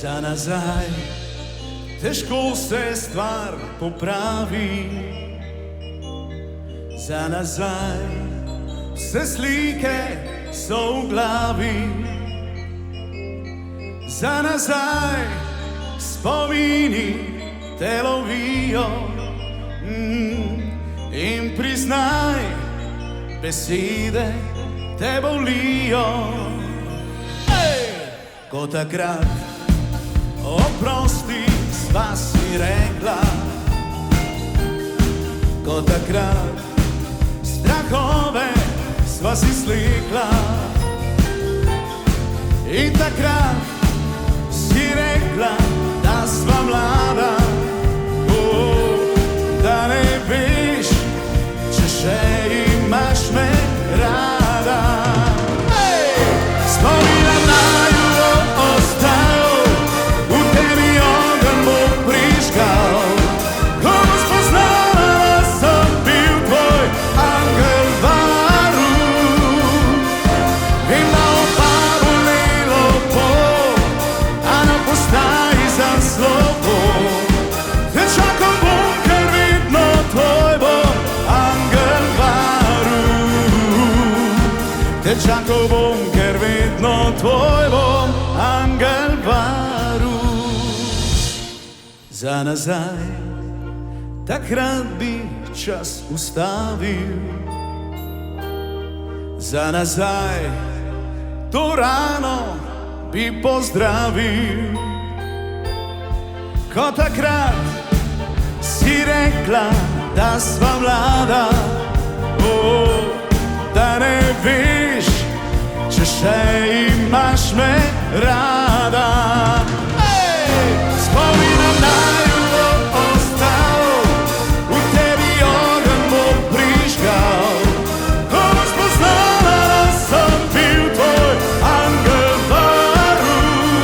za nazaj. Težko se stvar popravi, za nazaj. Vse slike so v glavi, za nazaj. Spomini te lovijo in priznaj, besede te bolijo. Ko takrat oprosti sva si rekla, ko takrat strahove sva si slikla, in takrat si rekla, da sva mlada, da ne veš, če še imaš me rada. Spominam naju ostal, v tebi ogenj bo prižgal. Ko bo spoznala, da sem bil tvoj angel varuh. Vem, da oba bolelo bo, a na postaji za slovo. Te čakal bom, ker vedno tvoj bom angel varuh. Te čakal bom, ker vedno tvoj bom angel varuh. Za nazaj, takrat bi čas ustavil, za nazaj to rano bi pozdravil. Ko takrat si rekla, da sva mlada, da ne veš, če še imaš me rada. Spominam naju ostal, v tebi ogenj bo prižgal. Ko bo spoznala, da sem bil tvoj angel varuh.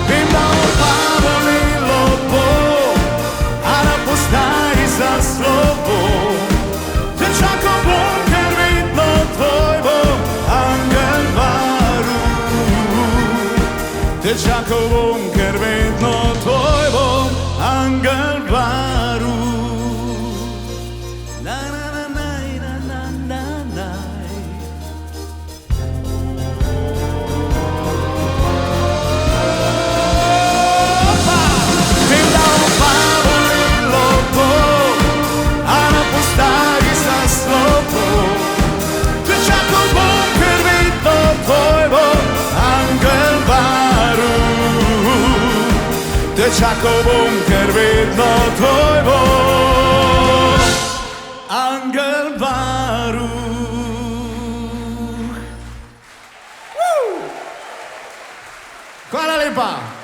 Vem, da oba bolelo bo, a na postaji za slovo. Te čakal bom, ker vedno tvoj bom angel varuh. Te čakal bom, ker vedno tvoj bom angel varuh. Na na na na na na na. Vem, da oba bolelo bo, a na postaji za slovo. Te čakal bom, ker vedno tvoj bom angel varuh. Te čakal bom, ker vedno tvoj bom angel varuh. Hvala lepa.